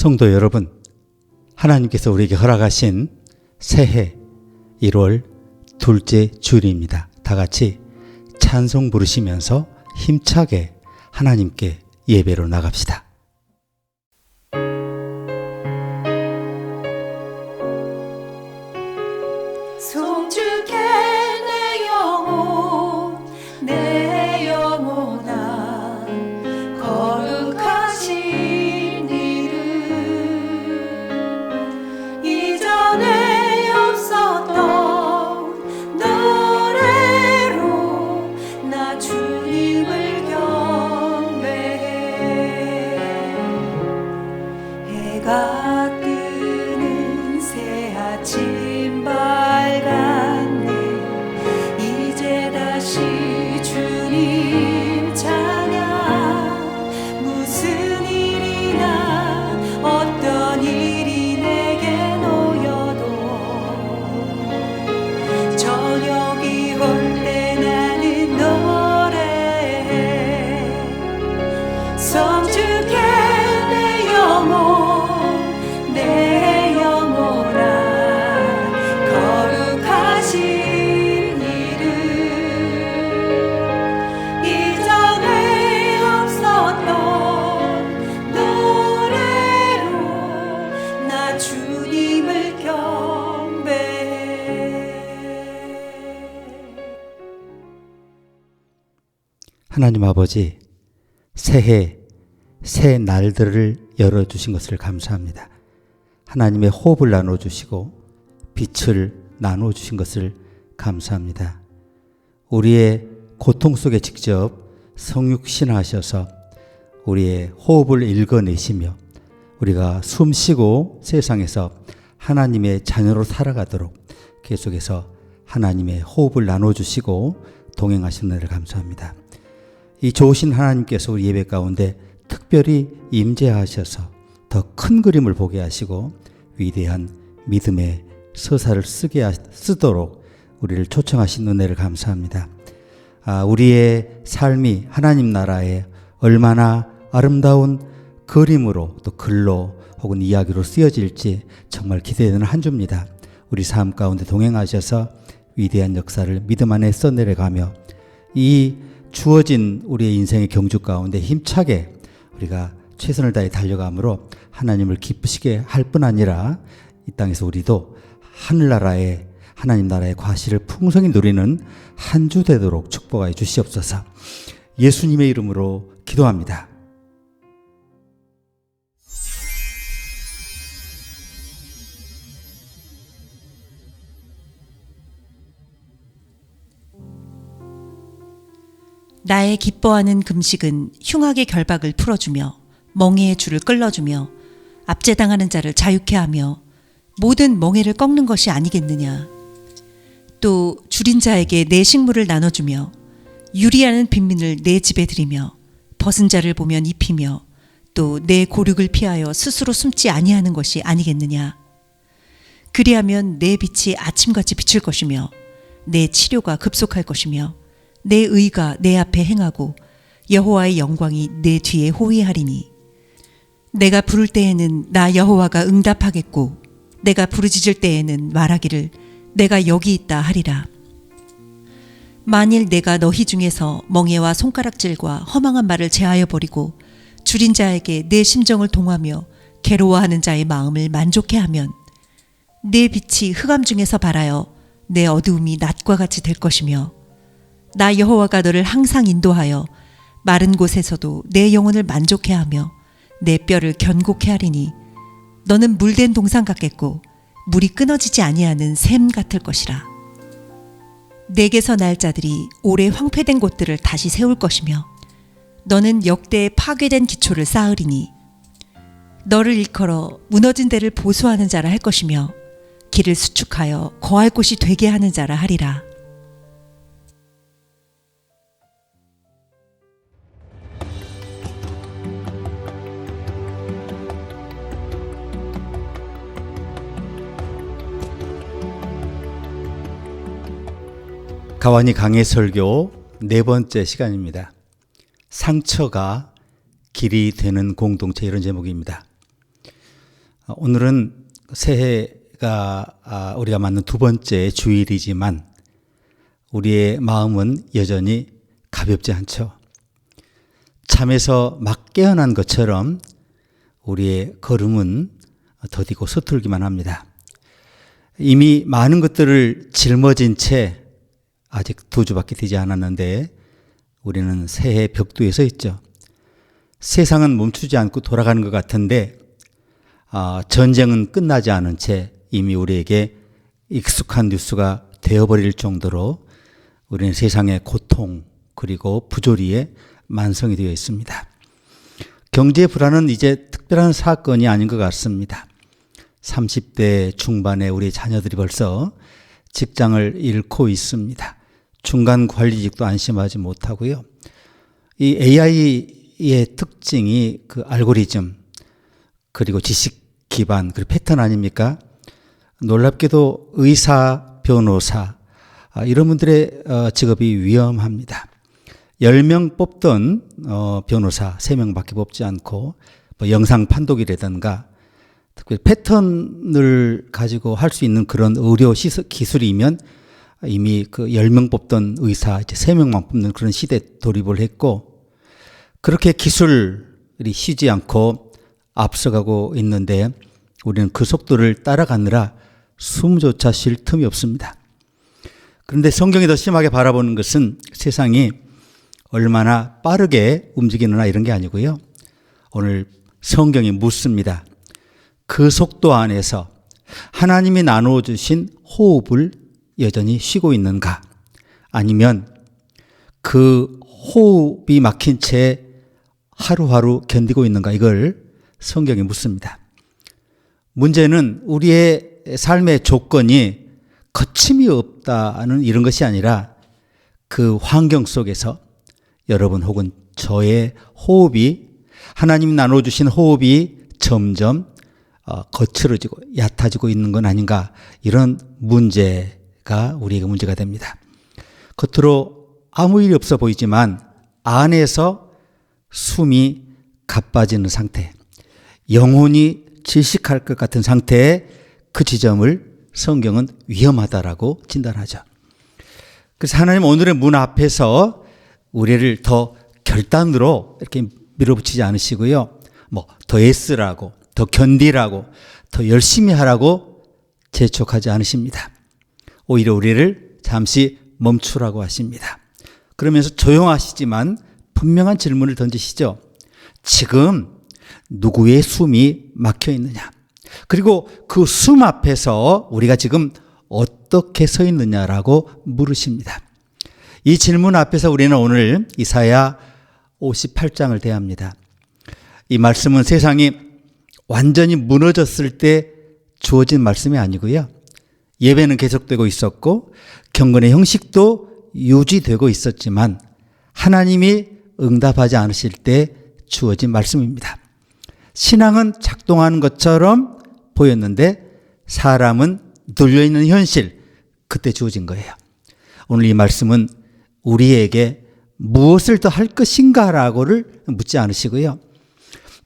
성도 여러분, 하나님께서 우리에게 허락하신 새해 1월 둘째 주일입니다. 다 같이 찬송 부르시면서 힘차게 하나님께 예배로 나갑시다. 송축해 내 영혼 내 영혼아 거룩하신 이름 이전에 없었던 노래로 나 주님을 경배해. 해가 뜨는 새 아침 밝았네. 이제 다시 주님 찬양. 무슨 일이나 어떤 일이 내게 놓여도 저녁이 올 때 나는 노래해. 성축해 내 영혼 내 영혼아 거룩하신 이름 이전에 없었던 노래로 나 주님을 경배해. 하나님 아버지, 새해, 새 날들을 열어주신 것을 감사합니다. 하나님의 호흡을 나눠주시고 빛을 나눠주신 것을 감사합니다. 우리의 고통 속에 직접 성육신하셔서 우리의 호흡을 읽어내시며 우리가 숨쉬고 세상에서 하나님의 자녀로 살아가도록 계속해서 하나님의 호흡을 나눠주시고 동행하시는 은혜를 감사합니다. 이 좋으신 하나님께서 우리 예배 가운데 특별히 임재하셔서 더 큰 그림을 보게 하시고 위대한 믿음의 서사를 쓰도록 우리를 초청하신 은혜를 감사합니다. 우리의 삶이 하나님 나라에 얼마나 아름다운 그림으로 또 글로 혹은 이야기로 쓰여질지 정말 기대되는 한 주입니다. 우리 삶 가운데 동행하셔서 위대한 역사를 믿음 안에 써내려가며 이 주어진 우리의 인생의 경주 가운데 힘차게 우리가 최선을 다해 달려감으로 하나님을 기쁘시게 할 뿐 아니라 이 땅에서 우리도 하늘나라의 하나님 나라의 과실을 풍성히 누리는 한 주 되도록 축복하여 주시옵소서. 예수님의 이름으로 기도합니다. 나의 기뻐하는 금식은 흉악의 결박을 풀어주며 멍에의 줄을 끌어주며 압제당하는 자를 자유케 하며 모든 멍에를 꺾는 것이 아니겠느냐. 또 줄인 자에게 내 식물을 나눠주며 유리하는 빈민을 내 집에 들이며 벗은 자를 보면 입히며 또 내 고륙을 피하여 스스로 숨지 아니하는 것이 아니겠느냐. 그리하면 내 빛이 아침같이 비칠 것이며 내 치료가 급속할 것이며 내 의가 내 앞에 행하고 여호와의 영광이 내 뒤에 호위하리니 내가 부를 때에는 나 여호와가 응답하겠고 내가 부르짖을 때에는 말하기를 내가 여기 있다 하리라. 만일 내가 너희 중에서 멍에와 손가락질과 허망한 말을 제하여 버리고 줄인 자에게 내 심정을 동하며 괴로워하는 자의 마음을 만족해 하면 내 빛이 흑암 중에서 발하여 내 어두움이 낮과 같이 될 것이며 나 여호와가 너를 항상 인도하여 마른 곳에서도 내 영혼을 만족해 하며 내 뼈를 견고케 하리니 너는 물된 동산 같겠고 물이 끊어지지 아니하는 샘 같을 것이라. 내게서 날 자들이 오래 황폐된 곳들을 다시 세울 것이며 너는 역대의 파괴된 기초를 쌓으리니 너를 일컬어 무너진 데를 보수하는 자라 할 것이며 길을 수축하여 거할 곳이 되게 하는 자라 하리라. 가와니 강의 설교 네 번째 시간입니다. 상처가 길이 되는 공동체, 이런 제목입니다. 오늘은 새해가 우리가 맞는 두 번째 주일이지만 우리의 마음은 여전히 가볍지 않죠. 잠에서 막 깨어난 것처럼 우리의 걸음은 더디고 서툴기만 합니다. 이미 많은 것들을 짊어진 채 아직 두 주밖에 되지 않았는데 우리는 새해 벽두에 서 있죠. 세상은 멈추지 않고 돌아가는 것 같은데 전쟁은 끝나지 않은 채 이미 우리에게 익숙한 뉴스가 되어버릴 정도로 우리는 세상의 고통 그리고 부조리에 만성이 되어 있습니다. 경제 불안은 이제 특별한 사건이 아닌 것 같습니다. 30대 중반에 우리 자녀들이 벌써 직장을 잃고 있습니다. 중간 관리직도 안심하지 못하고요. 이 AI의 특징이 그 알고리즘 그리고 지식 기반 그리고 패턴 아닙니까? 놀랍게도 의사, 변호사 이런 분들의 직업이 위험합니다. 10명 뽑던 변호사 3명밖에 뽑지 않고 뭐 영상 판독이라든가 특별히 패턴을 가지고 할 수 있는 그런 의료 기술이면 이미 그 10명 뽑던 의사 이제 3명만 뽑는 그런 시대에 돌입을 했고 그렇게 기술이 쉬지 않고 앞서가고 있는데 우리는 그 속도를 따라가느라 숨조차 쉴 틈이 없습니다. 그런데 성경이 더 심하게 바라보는 것은 세상이 얼마나 빠르게 움직이느냐 이런 게 아니고요. 오늘 성경이 묻습니다. 그 속도 안에서 하나님이 나누어 주신 호흡을 여전히 쉬고 있는가? 아니면 그 호흡이 막힌 채 하루하루 견디고 있는가? 이걸 성경이 묻습니다. 문제는 우리의 삶의 조건이 거침이 없다는 이런 것이 아니라 그 환경 속에서 여러분 혹은 저의 호흡이 하나님이 나눠주신 호흡이 점점 거칠어지고 얕아지고 있는 건 아닌가 이런 문제가 우리에게 문제가 됩니다. 겉으로 아무 일이 없어 보이지만 안에서 숨이 가빠지는 상태, 영혼이 질식할 것 같은 상태의 그 지점을 성경은 위험하다라고 진단하죠. 그래서 하나님 오늘의 문 앞에서 우리를 더 결단으로 이렇게 밀어붙이지 않으시고요. 뭐 더 애쓰라고, 더 견디라고, 더 열심히 하라고 재촉하지 않으십니다. 오히려 우리를 잠시 멈추라고 하십니다. 그러면서 조용하시지만 분명한 질문을 던지시죠. 지금 누구의 숨이 막혀 있느냐? 그리고 그 숨 앞에서 우리가 지금 어떻게 서 있느냐라고 물으십니다. 이 질문 앞에서 우리는 오늘 이사야 58장을 대합니다. 이 말씀은 세상이 완전히 무너졌을 때 주어진 말씀이 아니고요. 예배는 계속되고 있었고 경건의 형식도 유지되고 있었지만 하나님이 응답하지 않으실 때 주어진 말씀입니다. 신앙은 작동하는 것처럼 보였는데 사람은 눌려있는 현실, 그때 주어진 거예요. 오늘 이 말씀은 우리에게 무엇을 더 할 것인가라고를 묻지 않으시고요.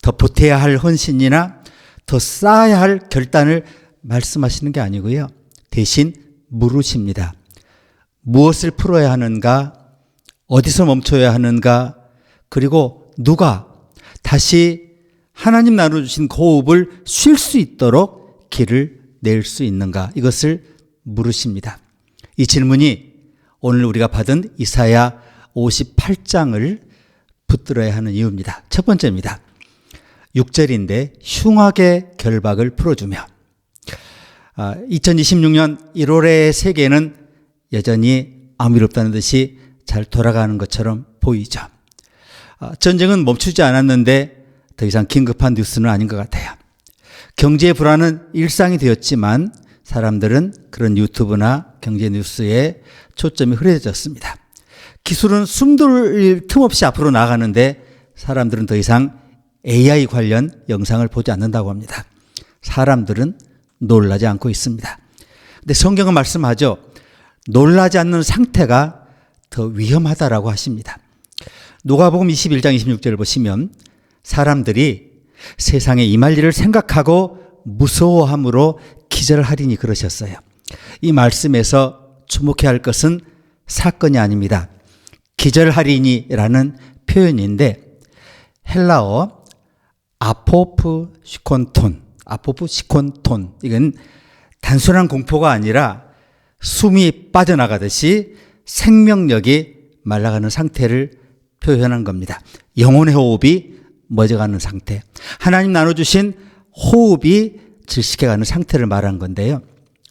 더 보태야 할 헌신이나 더 쌓아야 할 결단을 말씀하시는 게 아니고요. 대신 물으십니다. 무엇을 풀어야 하는가? 어디서 멈춰야 하는가? 그리고 누가 다시 하나님 나눠주신 호흡을 쉴 수 있도록 길을 낼 수 있는가? 이것을 물으십니다. 이 질문이 오늘 우리가 받은 이사야 58장을 붙들어야 하는 이유입니다. 첫 번째입니다. 6절인데 흉악의 결박을 풀어주며 2026년 1월의 세계는 여전히 아무 일 없다는 듯이 잘 돌아가는 것처럼 보이죠. 전쟁은 멈추지 않았는데 더 이상 긴급한 뉴스는 아닌 것 같아요. 경제 불안은 일상이 되었지만 사람들은 그런 유튜브나 경제 뉴스에 초점이 흐려졌습니다. 기술은 숨돌릴 틈 없이 앞으로 나가는데 사람들은 더 이상 AI 관련 영상을 보지 않는다고 합니다. 사람들은 놀라지 않고 있습니다. 근데 성경은 말씀하죠. 놀라지 않는 상태가 더 위험하다라고 하십니다. 누가복음 21장 26절을 보시면 사람들이 세상에 임할 일을 생각하고 무서워함으로 기절하리니 그러셨어요. 이 말씀에서 주목해야 할 것은 사건이 아닙니다. 기절하리니라는 표현인데 헬라어 아포프시콘톤, 이건 단순한 공포가 아니라 숨이 빠져나가듯이 생명력이 말라가는 상태를 표현한 겁니다. 영혼의 호흡이 멎어가는 상태, 하나님 나눠주신 호흡이 질식해가는 상태를 말한 건데요.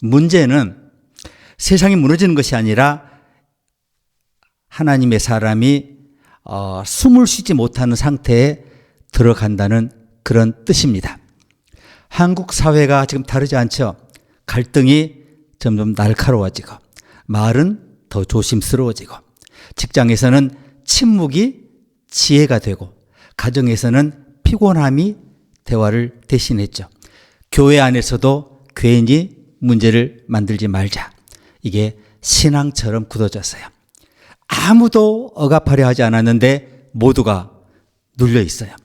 문제는 세상이 무너지는 것이 아니라 하나님의 사람이 숨을 쉬지 못하는 상태에 들어간다는 그런 뜻입니다. 한국 사회가 지금 다르지 않죠. 갈등이 점점 날카로워지고 말은 더 조심스러워지고 직장에서는 침묵이 지혜가 되고 가정에서는 피곤함이 대화를 대신했죠. 교회 안에서도 괜히 문제를 만들지 말자. 이게 신앙처럼 굳어졌어요. 아무도 억압하려 하지 않았는데 모두가 눌려 있어요.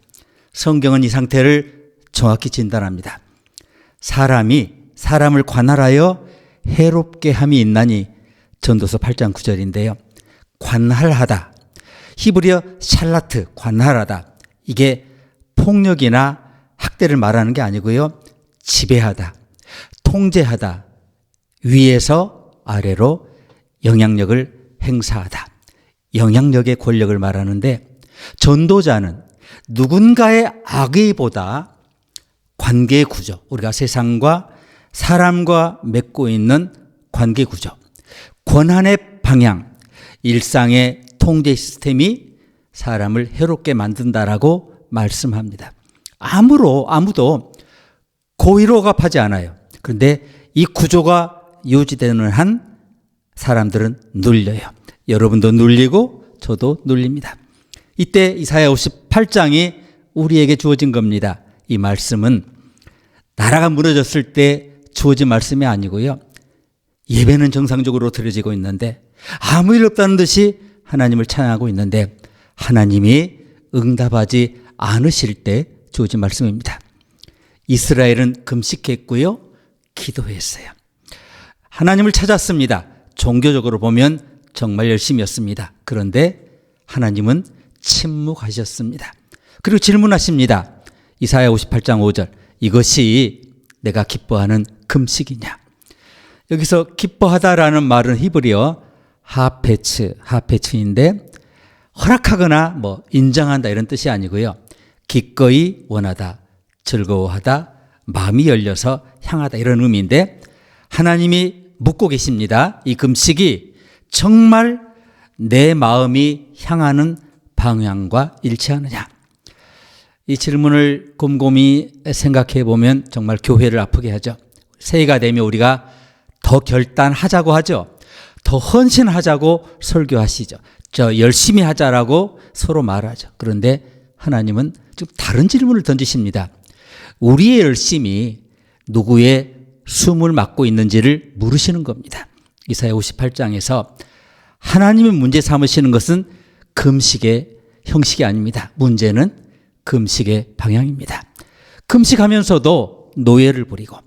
성경은 이 상태를 정확히 진단합니다. 사람이 사람을 관할하여 해롭게 함이 있나니 전도서 8장 9절인데요. 관할하다. 히브리어 샬라트, 관할하다. 이게 폭력이나 학대를 말하는 게 아니고요. 지배하다, 통제하다, 위에서 아래로 영향력을 행사하다. 영향력의 권력을 말하는데 전도자는 누군가의 악의보다 관계의 구조, 우리가 세상과 사람과 맺고 있는 관계 구조, 권한의 방향, 일상의 통제 시스템이 사람을 해롭게 만든다라고 말씀합니다. 아무도 고의로 억압하지 않아요. 그런데 이 구조가 유지되는 한 사람들은 눌려요. 여러분도 눌리고 저도 눌립니다. 이때 이사야 58장이 우리에게 주어진 겁니다. 이 말씀은 나라가 무너졌을 때 주어진 말씀이 아니고요. 예배는 정상적으로 드려지고 있는데 아무 일 없다는 듯이 하나님을 찬양하고 있는데 하나님이 응답하지 않으실 때 주어진 말씀입니다. 이스라엘은 금식했고요. 기도했어요. 하나님을 찾았습니다. 종교적으로 보면 정말 열심이었습니다. 그런데 하나님은 침묵하셨습니다. 그리고 질문하십니다. 이사야 58장 5절. 이것이 내가 기뻐하는 금식이냐? 여기서 기뻐하다라는 말은 히브리어 하페츠인데 허락하거나 인정한다 이런 뜻이 아니고요. 기꺼이 원하다, 즐거워하다, 마음이 열려서 향하다 이런 의미인데 하나님이 묻고 계십니다. 이 금식이 정말 내 마음이 향하는 방향과 일치하느냐? 이 질문을 곰곰이 생각해 보면 정말 교회를 아프게 하죠. 새해가 되면 우리가 더 결단하자고 하죠. 더 헌신하자고 설교하시죠. 열심히 하자라고 서로 말하죠. 그런데 하나님은 좀 다른 질문을 던지십니다. 우리의 열심이 누구의 숨을 막고 있는지를 물으시는 겁니다. 이사야 58장에서 하나님이 문제 삼으시는 것은 금식의 형식이 아닙니다. 문제는 금식의 방향입니다. 금식하면서도 노예를 부리고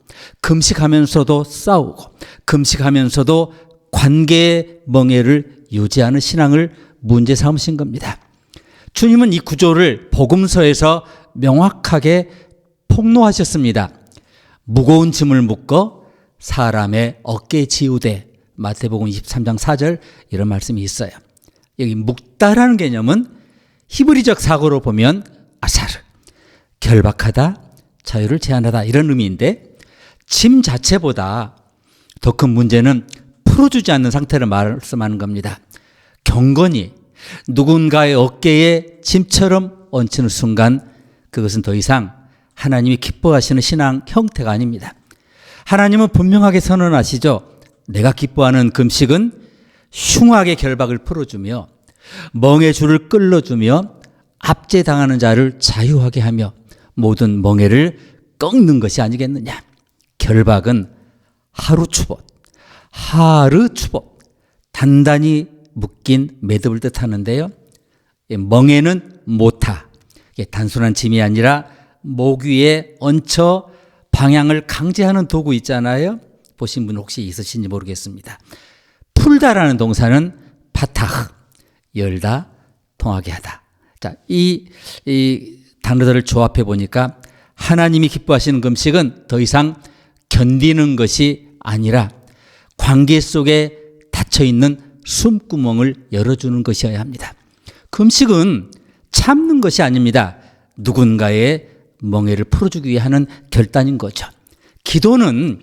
금식하면서도 싸우고 금식하면서도 관계의 멍해를 유지하는 신앙을 문제 삼으신 겁니다. 주님은 이 구조를 복음서에서 명확하게 폭로하셨습니다. 무거운 짐을 묶어 사람의 어깨에 지우되 마태복음 23장 4절 이런 말씀이 있어요. 여기 묶다라는 개념은 히브리적 사고로 보면 아사르, 결박하다, 자유를 제한하다 이런 의미인데 짐 자체보다 더 큰 문제는 풀어주지 않는 상태를 말씀하는 겁니다. 경건이 누군가의 어깨에 짐처럼 얹히는 순간 그것은 더 이상 하나님이 기뻐하시는 신앙 형태가 아닙니다. 하나님은 분명하게 선언하시죠. 내가 기뻐하는 금식은 흉악의 결박을 풀어주며 멍에 줄을 끌어주며 압제당하는 자를 자유하게 하며 모든 멍에를 꺾는 것이 아니겠느냐. 결박은 하루 추봇, 단단히 묶인 매듭을 뜻하는데요. 멍에는 모타, 단순한 짐이 아니라 목 위에 얹혀 방향을 강제하는 도구 있잖아요. 보신 분 혹시 있으신지 모르겠습니다. 풀다라는 동사는 파타흐, 열다, 통하게 하다. 자, 이 단어들을 조합해 보니까 하나님이 기뻐하시는 금식은 더 이상 견디는 것이 아니라 관계 속에 닫혀 있는 숨구멍을 열어주는 것이어야 합니다. 금식은 참는 것이 아닙니다. 누군가의 멍에를 풀어주기 위해 하는 결단인 거죠. 기도는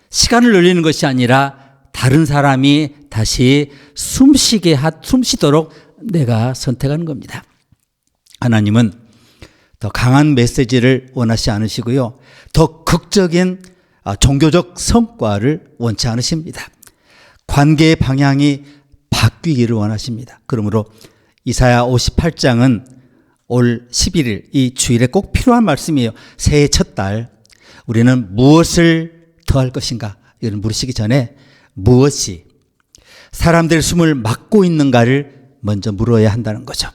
시간을 늘리는 것이 아니라 다른 사람이 다시 숨쉬도록 내가 선택하는 겁니다. 하나님은 더 강한 메시지를 원하지 않으시고요. 더 극적인 종교적 성과를 원치 않으십니다. 관계의 방향이 바뀌기를 원하십니다. 그러므로 이사야 58장은 올 11일 이 주일에 꼭 필요한 말씀이에요. 새해 첫 달 우리는 무엇을 더할 것인가? 이걸 물으시기 전에 무엇이 사람들의 숨을 막고 있는가를 먼저 물어야 한다는 거죠.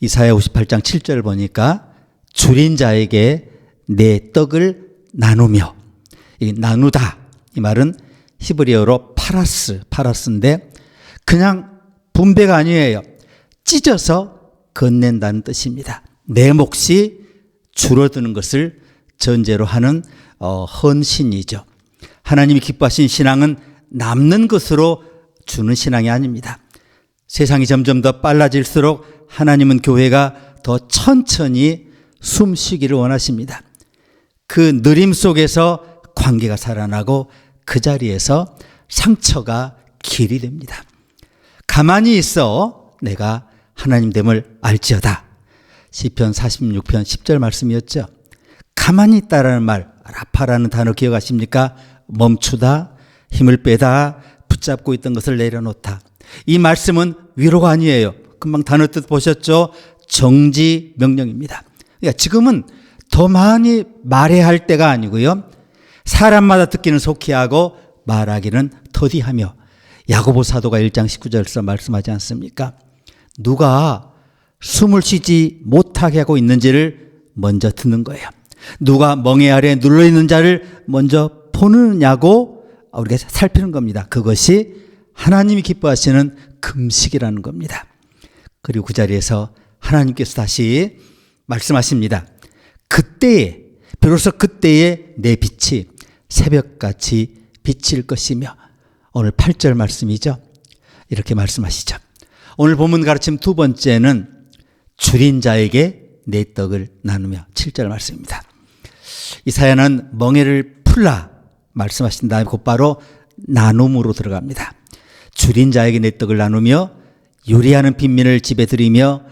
이사야 58장 7절 보니까 줄인 자에게 내 떡을 나누며, 이 나누다 이 말은 히브리어로 파라스인데 그냥 분배가 아니에요. 찢어서 건넨다는 뜻입니다. 내 몫이 줄어드는 것을 전제로 하는 헌신이죠. 하나님이 기뻐하신 신앙은 남는 것으로 주는 신앙이 아닙니다. 세상이 점점 더 빨라질수록 하나님은 교회가 더 천천히 숨쉬기를 원하십니다. 그 느림 속에서 관계가 살아나고 그 자리에서 상처가 길이 됩니다. 가만히 있어 내가 하나님 됨을 알지어다. 시편 46편 10절 말씀이었죠. 가만히 있다라는 말, 라파라는 단어 기억하십니까? 멈추다, 힘을 빼다, 붙잡고 있던 것을 내려놓다. 이 말씀은 위로가 아니에요. 금방 단어 뜻 보셨죠? 정지 명령입니다. 그러니까 지금은 더 많이 말해야 할 때가 아니고요. 사람마다 듣기는 속히 하고 말하기는 더디하며, 야고보 사도가 1장 19절에서 말씀하지 않습니까? 누가 숨을 쉬지 못하게 하고 있는지를 먼저 듣는 거예요. 누가 멍에 아래 눌러있는 자를 먼저 보느냐고 우리가 살피는 겁니다. 그것이 하나님이 기뻐하시는 금식이라는 겁니다. 그리고 그 자리에서 하나님께서 다시 말씀하십니다. 그때에, 비로소 그때에 내 빛이 새벽같이 비칠 것이며, 오늘 8절 말씀이죠. 이렇게 말씀하시죠. 오늘 본문 가르침 두 번째는 줄인 자에게 내 떡을 나누며, 7절 말씀입니다. 이사야는 멍에를 풀라 말씀하신 다음에 곧바로 나눔으로 들어갑니다. 줄인 자에게 내 떡을 나누며 요리하는 빈민을 집에 들이며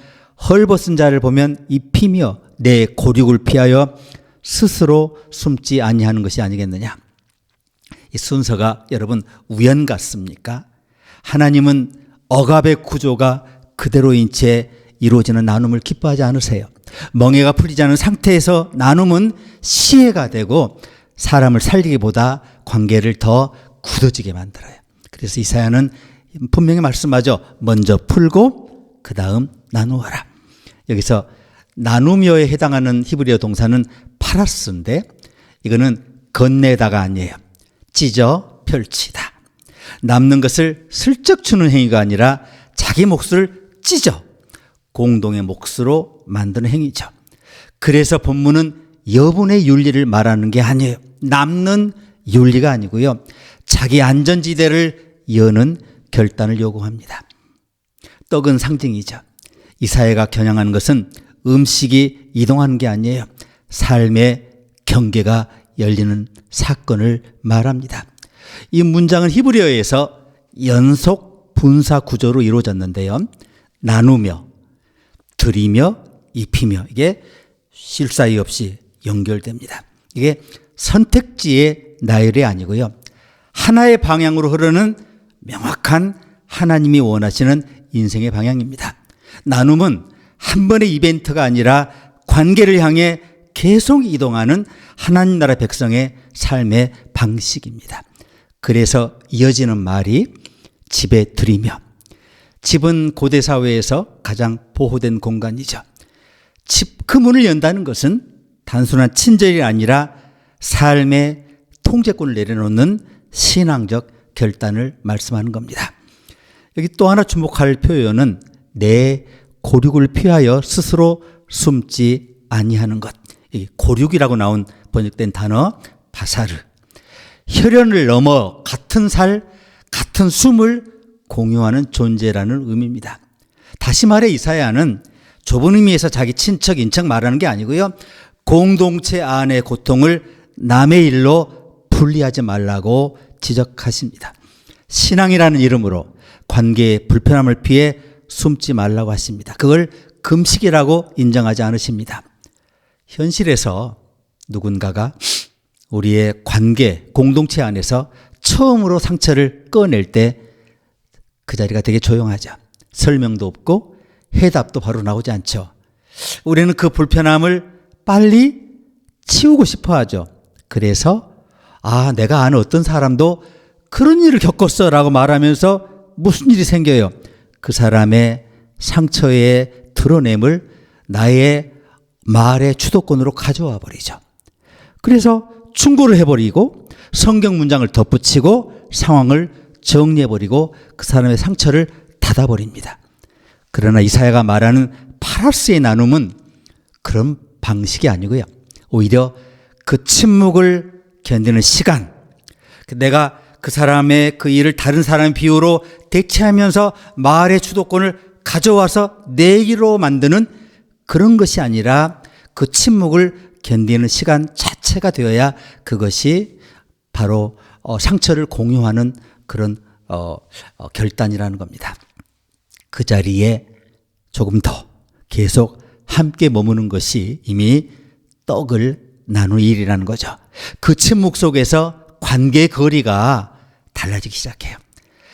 헐벗은 자를 보면 입히며 내 고륙을 피하여 스스로 숨지 아니하는 것이 아니겠느냐. 이 순서가 여러분 우연 같습니까? 하나님은 억압의 구조가 그대로인 채 이루어지는 나눔을 기뻐하지 않으세요. 멍에가 풀리지 않은 상태에서 나눔은 시혜가 되고 사람을 살리기보다 관계를 더 굳어지게 만들어요. 그래서 이사야는 분명히 말씀하죠. 먼저 풀고 그 다음 나누어라. 여기서 나누며에 해당하는 히브리어 동사는 파라스인데 이거는 건네다가 아니에요. 찢어 펼치다. 남는 것을 슬쩍 주는 행위가 아니라 자기 몫을 찢어 공동의 몫으로 만드는 행위죠. 그래서 본문은 여분의 윤리를 말하는 게 아니에요. 남는 윤리가 아니고요. 자기 안전지대를 여는 결단을 요구합니다. 떡은 상징이죠. 이사야가 겨냥하는 것은 음식이 이동하는 게 아니에요. 삶의 경계가 열리는 사건을 말합니다. 이 문장은 히브리어에서 연속 분사 구조로 이루어졌는데요. 나누며, 드리며, 입히며, 이게 쉴 사이 없이 연결됩니다. 이게 선택지의 나열이 아니고요. 하나의 방향으로 흐르는 명확한 하나님이 원하시는 인생의 방향입니다. 나눔은 한 번의 이벤트가 아니라 관계를 향해 계속 이동하는 하나님 나라 백성의 삶의 방식입니다. 그래서 이어지는 말이 집에 들이며, 집은 고대 사회에서 가장 보호된 공간이죠. 집 그 문을 연다는 것은 단순한 친절이 아니라 삶의 통제권을 내려놓는 신앙적 결단을 말씀하는 겁니다. 여기 또 하나 주목할 표현은 내 고륙을 피하여 스스로 숨지 아니하는 것. 이 고륙이라고 나온 번역된 단어 바사르. 혈연을 넘어 같은 살, 같은 숨을 공유하는 존재라는 의미입니다. 다시 말해 이사야는 좁은 의미에서 자기 친척, 인척 말하는 게 아니고요. 공동체 안의 고통을 남의 일로 분리하지 말라고 지적하십니다. 신앙이라는 이름으로 관계의 불편함을 피해 숨지 말라고 하십니다. 그걸 금식이라고 인정하지 않으십니다. 현실에서 누군가가 우리의 관계, 공동체 안에서 처음으로 상처를 꺼낼 때 그 자리가 되게 조용하죠. 설명도 없고 해답도 바로 나오지 않죠. 우리는 그 불편함을 빨리 치우고 싶어 하죠. 그래서 내가 아는 어떤 사람도 그런 일을 겪었어 라고 말하면서 무슨 일이 생겨요. 그 사람의 상처의 드러냄을 나의 말의 주도권으로 가져와 버리죠. 그래서 충고를 해버리고 성경 문장을 덧붙이고 상황을 정리해버리고 그 사람의 상처를 닫아버립니다. 그러나 이사야가 말하는 파라스의 나눔은 그런 방식이 아니고요. 오히려 그 침묵을 견디는 시간, 내가 그 사람의 그 일을 다른 사람의 비유로 대체하면서 말의 주도권을 가져와서 내 얘기로 만드는 그런 것이 아니라 그 침묵을 견디는 시간 자체가 되어야 그것이 바로 상처를 공유하는 그런 결단이라는 겁니다. 그 자리에 조금 더 계속 함께 머무는 것이 이미 떡을 나눌 일이라는 거죠. 그 침묵 속에서 관계의 거리가 달라지기 시작해요.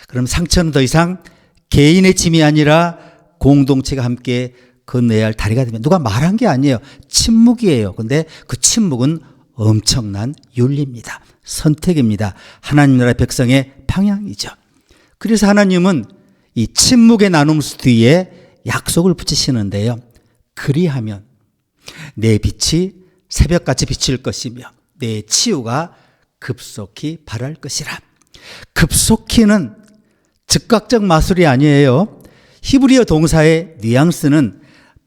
그럼 상처는 더 이상 개인의 짐이 아니라 공동체가 함께 건너야 할 다리가 되면 누가 말한 게 아니에요. 침묵이에요. 근데 그 침묵은 엄청난 윤리입니다. 선택입니다. 하나님 나라 백성의 방향이죠. 그래서 하나님은 이 침묵의 나눔 뒤에 약속을 붙이시는데요. 그리하면 내 빛이 새벽같이 비칠 것이며 내 치유가 급속히 발할 것이라. 급속히는 즉각적 마술이 아니에요. 히브리어 동사의 뉘앙스는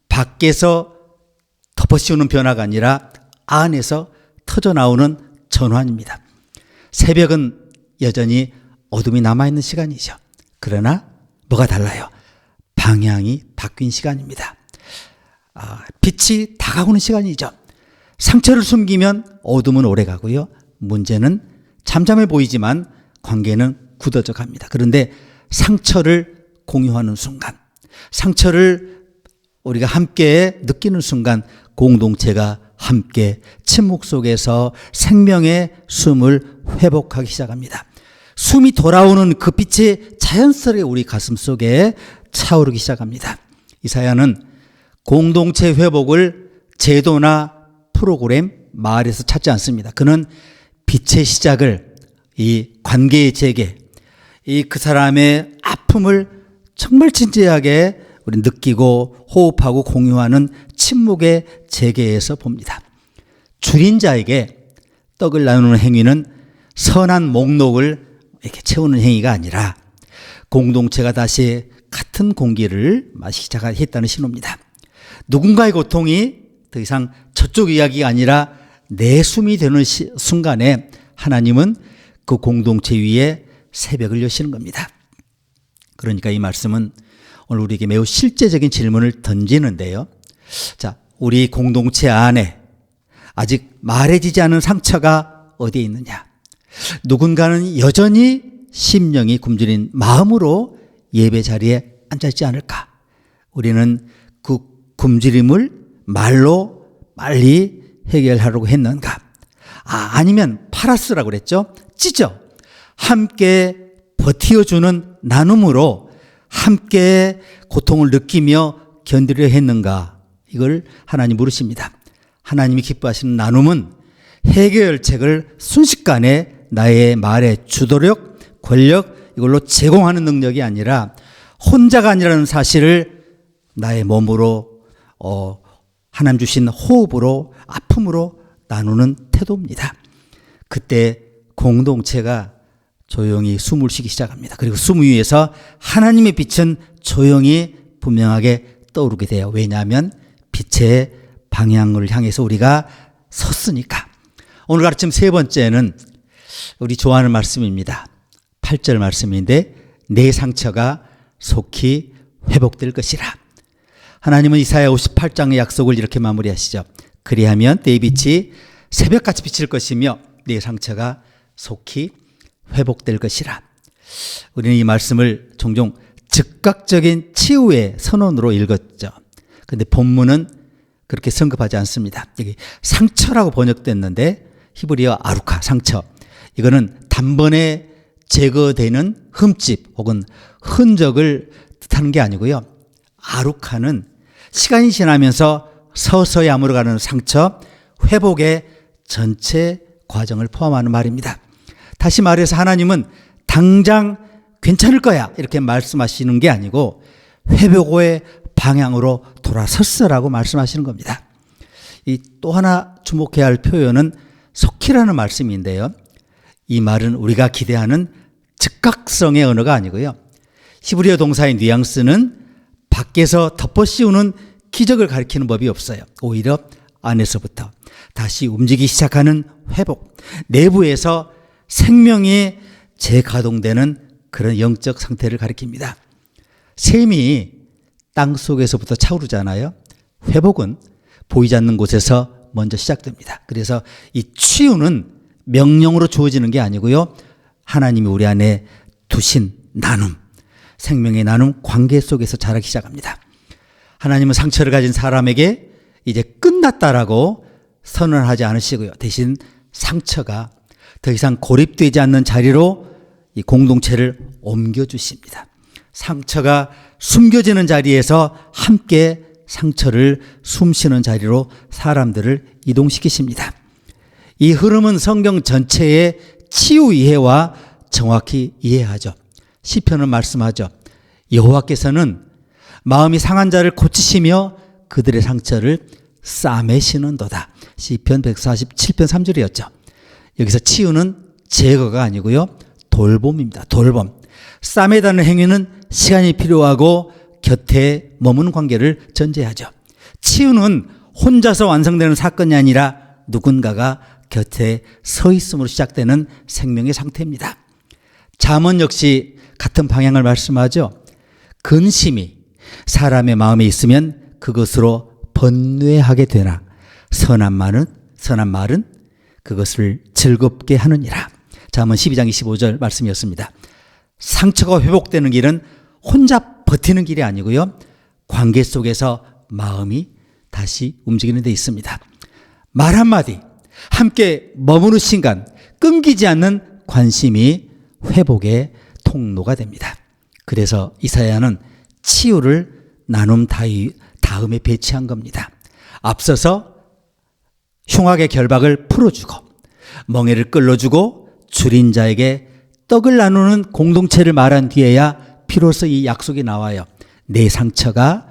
밖에서 덮어씌우는 변화가 아니라 안에서 터져나오는 전환입니다. 새벽은 여전히 어둠이 남아있는 시간이죠. 그러나 뭐가 달라요? 방향이 바뀐 시간입니다. 빛이 다가오는 시간이죠. 상처를 숨기면 어둠은 오래가고요. 문제는 잠잠해 보이지만 관계는 굳어져 갑니다. 그런데 상처를 공유하는 순간, 상처를 우리가 함께 느끼는 순간 공동체가 함께 침묵 속에서 생명의 숨을 회복하기 시작합니다. 숨이 돌아오는 그 빛이 자연스레 우리 가슴 속에 차오르기 시작합니다. 이사야는 공동체 회복을 제도나 프로그램, 말에서 찾지 않습니다. 그는 빛의 시작을, 이 관계의 재개, 그 사람의 아픔을 정말 진지하게 우리 느끼고 호흡하고 공유하는 침묵의 재개에서 봅니다. 줄인 자에게 떡을 나누는 행위는 선한 목록을 이렇게 채우는 행위가 아니라 공동체가 다시 같은 공기를 마시기 시작했다는 신호입니다. 누군가의 고통이 더 이상 저쪽 이야기가 아니라 내 숨이 되는 순간에 하나님은 그 공동체 위에 새벽을 여시는 겁니다. 그러니까 이 말씀은 오늘 우리에게 매우 실제적인 질문을 던지는데요. 자, 우리 공동체 안에 아직 말해지지 않은 상처가 어디에 있느냐? 누군가는 여전히 심령이 굶주린 마음으로 예배 자리에 앉아있지 않을까? 우리는 그 굶주림을 말로 빨리 해결하려고 했는가? 아니면 파라스라고 그랬죠? 찢어 함께 버티어주는 나눔으로 함께 고통을 느끼며 견디려 했는가? 이걸 하나님 물으십니다. 하나님이 기뻐하시는 나눔은 해결책을 순식간에 나의 말의 주도력, 권력 이걸로 제공하는 능력이 아니라 혼자가 아니라는 사실을 나의 몸으로 하나님 주신 호흡으로 아픔으로 나누는 태도입니다. 그때 공동체가 조용히 숨을 쉬기 시작합니다. 그리고 숨 위에서 하나님의 빛은 조용히 분명하게 떠오르게 돼요. 왜냐하면 빛의 방향을 향해서 우리가 섰으니까. 오늘 가르침 세 번째는 우리 좋아하는 말씀입니다. 8절 말씀인데 내 상처가 속히 회복될 것이라. 하나님은 이사야 58장의 약속을 이렇게 마무리하시죠. 그리하면 내 빛이 새벽같이 비칠 것이며 내 상처가 속히 회복될 것이라. 우리는 이 말씀을 종종 즉각적인 치유의 선언으로 읽었죠. 그런데 본문은 그렇게 성급하지 않습니다. 여기 상처라고 번역됐는데 히브리어 아루카, 상처. 이거는 단번에 제거되는 흠집 혹은 흔적을 뜻하는 게 아니고요. 아루카는 시간이 지나면서 서서히 아물어가는 상처, 회복의 전체 과정을 포함하는 말입니다. 다시 말해서 하나님은 당장 괜찮을 거야 이렇게 말씀하시는 게 아니고 회복의 방향으로 돌아섰어라고 말씀하시는 겁니다. 이 또 하나 주목해야 할 표현은 속히라는 말씀인데요. 이 말은 우리가 기대하는 즉각성의 언어가 아니고요. 히브리어 동사의 뉘앙스는 밖에서 덮어씌우는 기적을 가리키는 법이 없어요. 오히려 안에서부터 다시 움직이기 시작하는 회복, 내부에서 생명이 재가동되는 그런 영적 상태를 가리킵니다. 샘이 땅 속에서부터 차오르잖아요. 회복은 보이지 않는 곳에서 먼저 시작됩니다. 그래서 이 치유는 명령으로 주어지는 게 아니고요. 하나님이 우리 안에 두신 나눔, 생명의 나눔 관계 속에서 자라기 시작합니다. 하나님은 상처를 가진 사람에게 이제 끝났다라고 선언하지 않으시고요. 대신 상처가 더 이상 고립되지 않는 자리로 이 공동체를 옮겨주십니다. 상처가 숨겨지는 자리에서 함께 상처를 숨쉬는 자리로 사람들을 이동시키십니다. 이 흐름은 성경 전체의 치유 이해와 정확히 이해하죠. 시편은 말씀하죠. 여호와께서는 마음이 상한 자를 고치시며 그들의 상처를 싸매시는도다. 시편 147편 3절이었죠. 여기서 치유는 제거가 아니고요. 돌봄입니다. 돌봄. 싸매다는 행위는 시간이 필요하고 곁에 머무는 관계를 전제하죠. 치유는 혼자서 완성되는 사건이 아니라 누군가가 곁에 서 있음으로 시작되는 생명의 상태입니다. 잠언 역시 같은 방향을 말씀하죠. 근심이 사람의 마음에 있으면 그것으로 번뇌하게 되나 선한 말은 그것을 즐겁게 하느니라. 잠언 12장 25절 말씀이었습니다. 상처가 회복되는 길은 혼자 버티는 길이 아니고요. 관계 속에서 마음이 다시 움직이는 데 있습니다. 말 한마디, 함께 머무는 순간 끊기지 않는 관심이 회복의 통로가 됩니다. 그래서 이사야는 치유를 나눔 다음에 배치한 겁니다. 앞서서 흉악의 결박을 풀어주고 멍에를 끌어주고 줄인 자에게 떡을 나누는 공동체를 말한 뒤에야 비로소 이 약속이 나와요. 내 상처가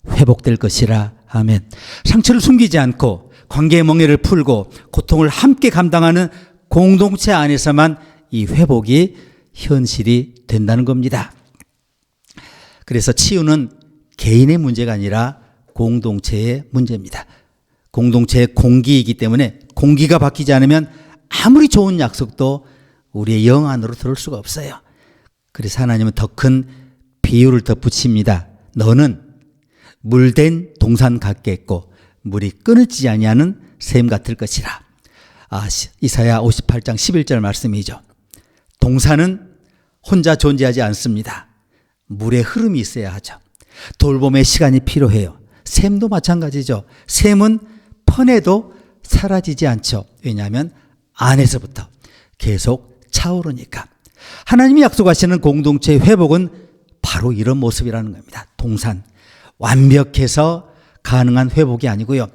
회복될 것이라. 아멘. 상처를 숨기지 않고 관계의 멍에를 풀고 고통을 함께 감당하는 공동체 안에서만 이 회복이 현실이 된다는 겁니다. 그래서 치유는 개인의 문제가 아니라 공동체의 문제입니다. 공동체의 공기이기 때문에 공기가 바뀌지 않으면 아무리 좋은 약속도 우리의 영 안으로 들어올 수가 없어요. 그래서 하나님은 더 큰 비유를 덧붙입니다. 너는 물된 동산 같겠고 물이 끊어지지 아니하는 샘 같을 것이라. 이사야 58장 11절 말씀이죠. 동산은 혼자 존재하지 않습니다. 물의 흐름이 있어야 하죠. 돌봄의 시간이 필요해요. 샘도 마찬가지죠. 샘은 퍼내도 사라지지 않죠. 왜냐하면 안에서부터 계속 차오르니까. 하나님이 약속하시는 공동체의 회복은 바로 이런 모습이라는 겁니다. 동산, 완벽해서 가능한 회복이 아니고요.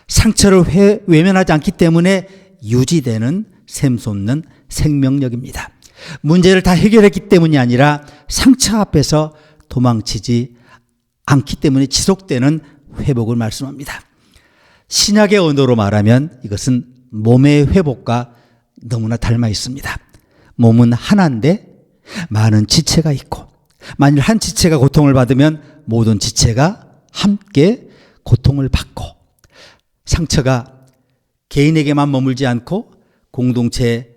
상처를 외면하지 않기 때문에 유지되는 샘솟는 생명력입니다. 문제를 다 해결했기 때문이 아니라 상처 앞에서 도망치지 않기 때문에 지속되는 회복을 말씀합니다. 신약의 언어로 말하면 이것은 몸의 회복과 너무나 닮아 있습니다. 몸은 하나인데 많은 지체가 있고, 만일 한 지체가 고통을 받으면 모든 지체가 함께 고통을 받고, 상처가 개인에게만 머물지 않고 공동체의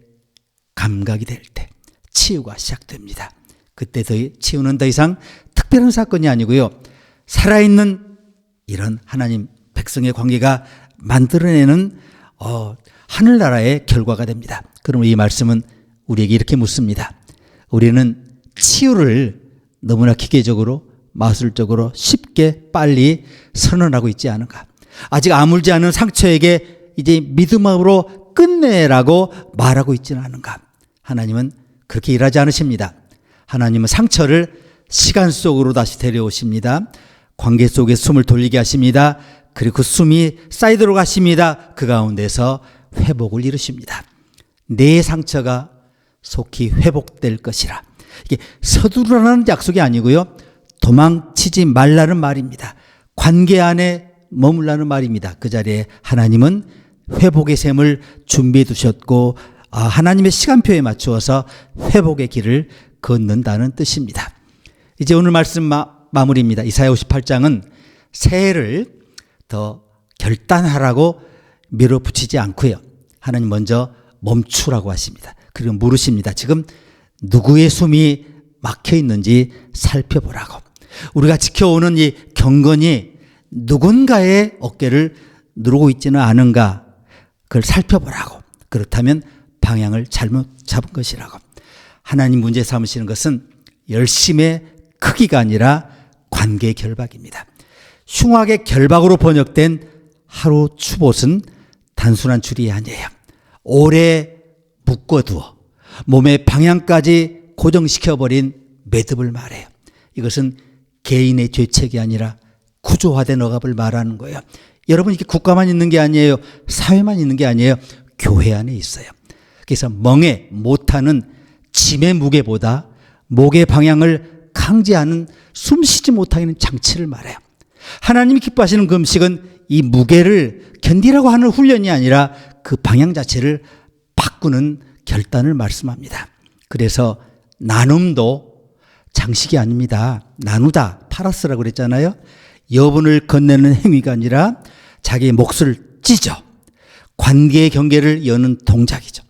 감각이 될 때 치유가 시작됩니다. 그때 치유는 더 이상 특별한 사건이 아니고요, 살아있는 이런 하나님 백성의 관계가 만들어내는 하늘나라의 결과가 됩니다. 그럼 이 말씀은 우리에게 이렇게 묻습니다. 우리는 치유를 너무나 기계적으로, 마술적으로 쉽게 빨리 선언하고 있지 않은가? 아직 아물지 않은 상처에게 이제 믿음으로 끝내라고 말하고 있지는 않은가? 하나님은 그렇게 일하지 않으십니다. 하나님은 상처를 시간 속으로 다시 데려오십니다. 관계 속에 숨을 돌리게 하십니다. 그리고 그 숨이 쌓이도록 하십니다. 그 가운데서 회복을 이루십니다. 내 상처가 속히 회복될 것이라. 이게 서두르라는 약속이 아니고요, 도망치지 말라는 말입니다. 관계 안에 머물라는 말입니다. 그 자리에 하나님은 회복의 셈을 준비해 두셨고, 하나님의 시간표에 맞추어서 회복의 길을 걷는다는 뜻입니다. 이제 오늘 말씀 마무리입니다. 이사야 58장은 새해를 더 결단하라고 밀어붙이지 않고요, 하나님 먼저 멈추라고 하십니다. 그리고 물으십니다. 지금 누구의 숨이 막혀 있는지 살펴보라고. 우리가 지켜오는 이 경건이 누군가의 어깨를 누르고 있지는 않은가, 그걸 살펴보라고. 그렇다면 방향을 잘못 잡은 것이라고. 하나님 문제 삼으시는 것은 열심의 크기가 아니라 관계의 결박입니다. 흉악의 결박으로 번역된 하루 추봇은 단순한 줄이 아니에요. 오래 묶어두어 몸의 방향까지 고정시켜버린 매듭을 말해요. 이것은 개인의 죄책이 아니라 구조화된 억압을 말하는 거예요. 여러분, 이게 국가만 있는 게 아니에요. 사회만 있는 게 아니에요. 교회 안에 있어요. 그래서 멍에 못하는 짐의 무게보다 목의 방향을 강제하는 숨쉬지 못하게 하는 장치를 말해요. 하나님이 기뻐하시는 그 음식은 이 무게를 견디라고 하는 훈련이 아니라 그 방향 자체를 바꾸는 결단을 말씀합니다. 그래서 나눔도 장식이 아닙니다. 나누다, 파라스라고 그랬잖아요. 여분을 건네는 행위가 아니라 자기의 몫을 찢어 관계의 경계를 여는 동작이죠.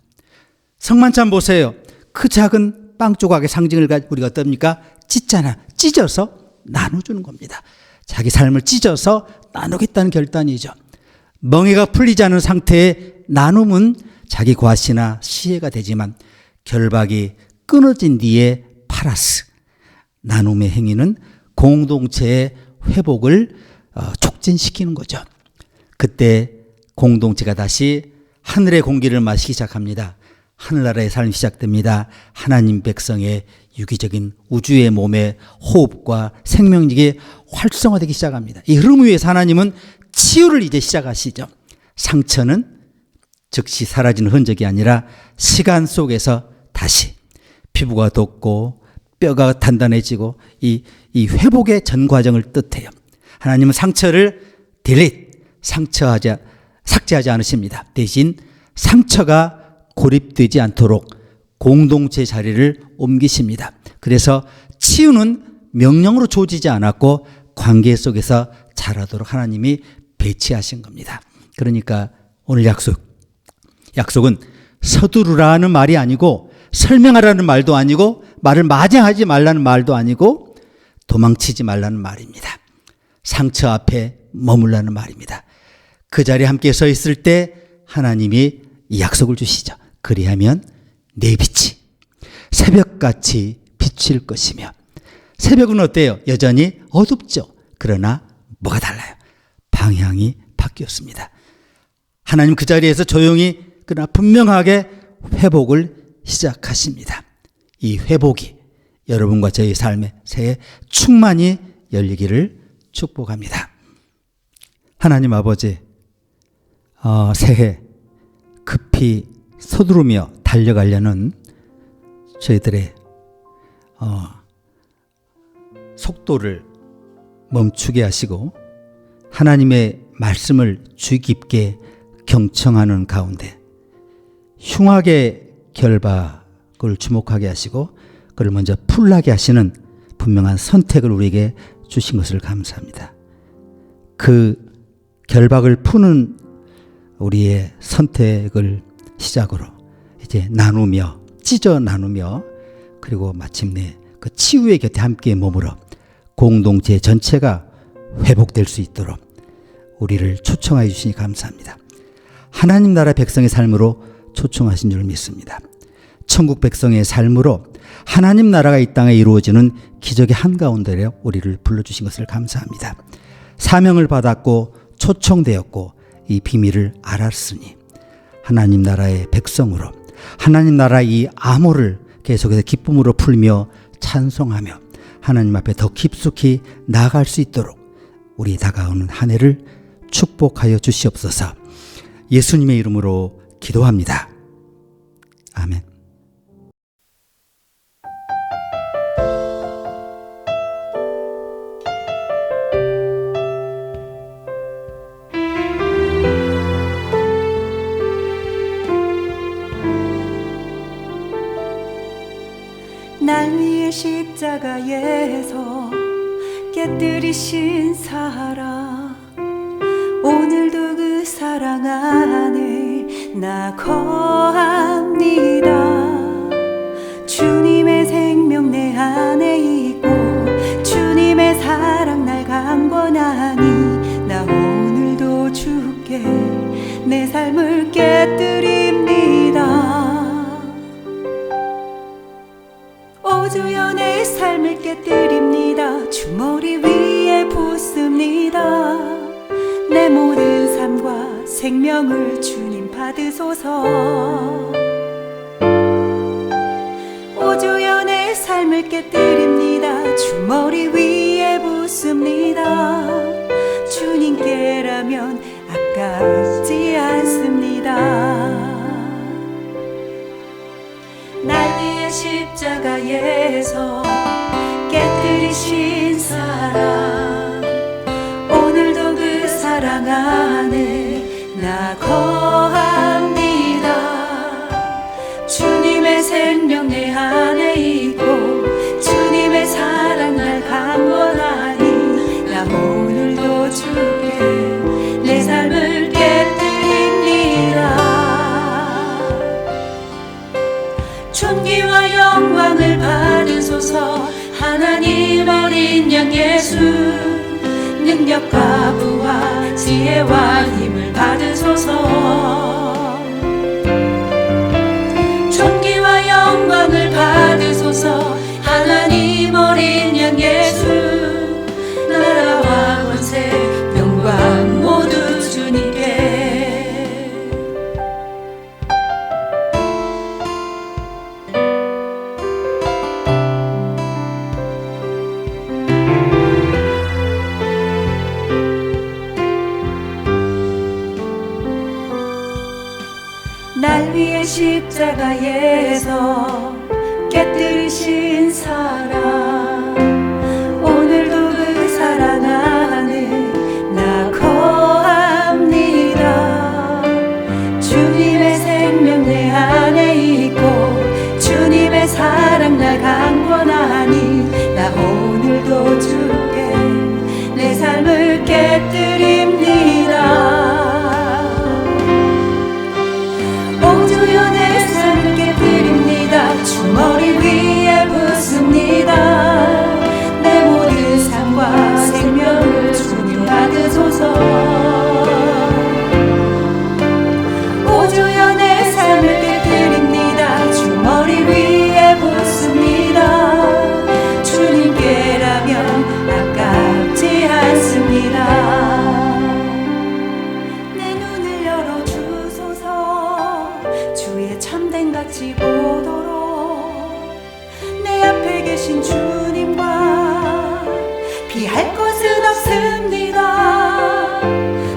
성만찬 보세요. 그 작은 빵 조각의 상징을 가지고 우리가 어떻습니까? 찢어서 나눠주는 겁니다. 자기 삶을 찢어서 나누겠다는 결단이죠. 멍해가 풀리지 않은 상태의 나눔은 자기 과시나 시혜가 되지만, 결박이 끊어진 뒤에 파라스, 나눔의 행위는 공동체의 회복을 촉진시키는 거죠. 그때 공동체가 다시 하늘의 공기를 마시기 시작합니다. 하늘나라의 삶이 시작됩니다. 하나님 백성의 유기적인 우주의 몸의 호흡과 생명력이 활성화되기 시작합니다. 이 흐름 위에서 하나님은 치유를 이제 시작하시죠. 상처는 즉시 사라지는 흔적이 아니라 시간 속에서 다시 피부가 돋고 뼈가 단단해지고 이 회복의 전 과정을 뜻해요. 하나님은 상처를 삭제하지 않으십니다. 대신 상처가 고립되지 않도록 공동체 자리를 옮기십니다. 그래서 치유는 명령으로 주어지지 않았고 관계 속에서 자라도록 하나님이 배치하신 겁니다. 그러니까 오늘 약속은 서두르라는 말이 아니고, 설명하라는 말도 아니고, 말을 마장하지 말라는 말도 아니고, 도망치지 말라는 말입니다. 상처 앞에 머물라는 말입니다. 그 자리에 함께 서 있을 때 하나님이 이 약속을 주시죠. 그리하면 내 빛이 새벽같이 비칠 것이며. 새벽은 어때요? 여전히 어둡죠. 그러나 뭐가 달라요? 방향이 바뀌었습니다. 하나님 그 자리에서 조용히 그러나 분명하게 회복을 시작하십니다. 이 회복이 여러분과 저희 삶의 새해 충만히 열리기를 축복합니다. 하나님 아버지, 새해 급히 서두르며 달려가려는 저희들의 속도를 멈추게 하시고, 하나님의 말씀을 주의 깊게 경청하는 가운데 흉악의 결박을 주목하게 하시고 그를 먼저 풀나게 하시는 분명한 선택을 우리에게 주신 것을 감사합니다. 그 결박을 푸는 우리의 선택을 시작으로 이제 나누며 찢어 나누며 그리고 마침내 그 치유의 곁에 함께 머물어 공동체 전체가 회복될 수 있도록 우리를 초청하여 주시니 감사합니다. 하나님 나라 백성의 삶으로 초청하신 줄 믿습니다. 천국 백성의 삶으로 하나님 나라가 이 땅에 이루어지는 기적의 한가운데로 우리를 불러주신 것을 감사합니다. 사명을 받았고 초청되었고 이 비밀을 알았으니 하나님 나라의 백성으로 하나님 나라 이 암호를 계속해서 기쁨으로 풀며 찬송하며 하나님 앞에 더 깊숙이 나아갈 수 있도록 우리 다가오는 한 해를 축복하여 주시옵소서. 예수님의 이름으로 기도합니다. 아멘. 날 위해 십자가에서 깨뜨리신 사랑, 오늘도 그 사랑 안에 나 거합니다. 주님의 생명 내 안에 있고 주님의 사랑 날 강권하니 나 오늘도 주께 내 삶을 깨뜨립니다. 오주여 내 삶을 깨뜨립니다. 주머리 위에 붓습니다. 내 모든 삶과 생명을 주님 받으소서. 오주여 내 삶을 깨뜨립니다. 주머리 위에 붓습니다. 주님께라면 아깝지 않습니다. 날 위해 십자가에서 깨뜨리신 사랑, 오늘도 그 사랑 안에 나 거합니다. 주님의 생명 내 안에 있고 주님의 사랑 날 강권하니 나 오늘도 주께 내 삶을 깨뜨립니다. 존귀와 영광을 받으소서. 하나님 어린 양 예수, 능력과 부와 지혜와 힘을 받으소서. 존귀와 영광을 받으소서. 하나님 어린 양 예수, 나라와 권세 영광 모두 주님께. 날 위해 십자가에서 깨뜨리신 사랑, 오늘도 그 사랑 안에 나 거합니다. 주님의 생명 내 안에 있고 주님의 사랑 날 강권하니 나 오늘도 주께 내 삶을 깨뜨립니다. 오주여 내 삶을 깨뜨립니다. 주머리 위에 붓습니다. 내 모든 삶과 생명을 주님 받으소서. 오주여 내 삶을 깨뜨립니다. 주머리 위에 붓습니다. 주님께라면 아깝지 않습니다. 내 눈을 열어주소서. 주의 참된 가치 보도록 내 앞에 계신 주님과 비할 것은 없습니다.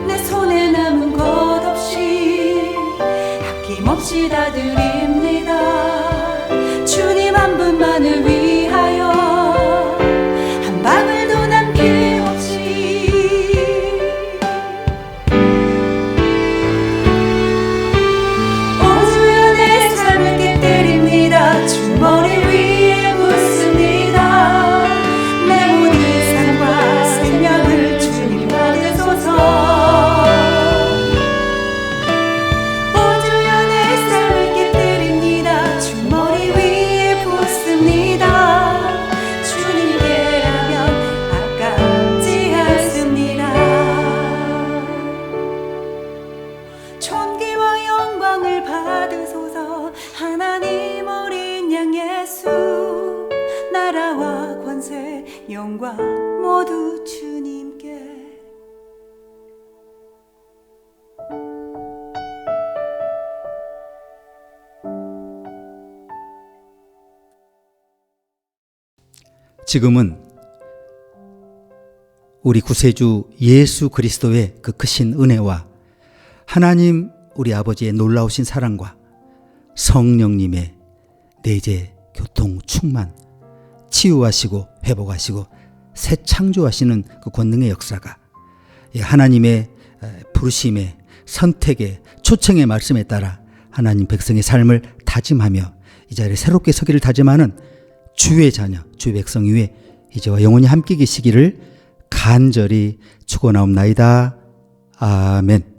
내 손에 남은 것 없이 아낌없이 다 드립니다. 주님 한 분만을 위하여 한 방울도 남김없이. 오주여 내 영광 모두 주님께. 지금은 우리 구세주 예수 그리스도의 그 크신 은혜와 하나님 우리 아버지의 놀라우신 사랑과 성령님의 내재 교통 충만, 치유하시고 회복하시고 새 창조하시는 그 권능의 역사가 하나님의 부르심의 선택의 초청의 말씀에 따라 하나님 백성의 삶을 다짐하며 이 자리에 새롭게 서기를 다짐하는 주의 자녀, 주의 백성 위에 이제와 영원히 함께 계시기를 간절히 축원하옵나이다. 아멘.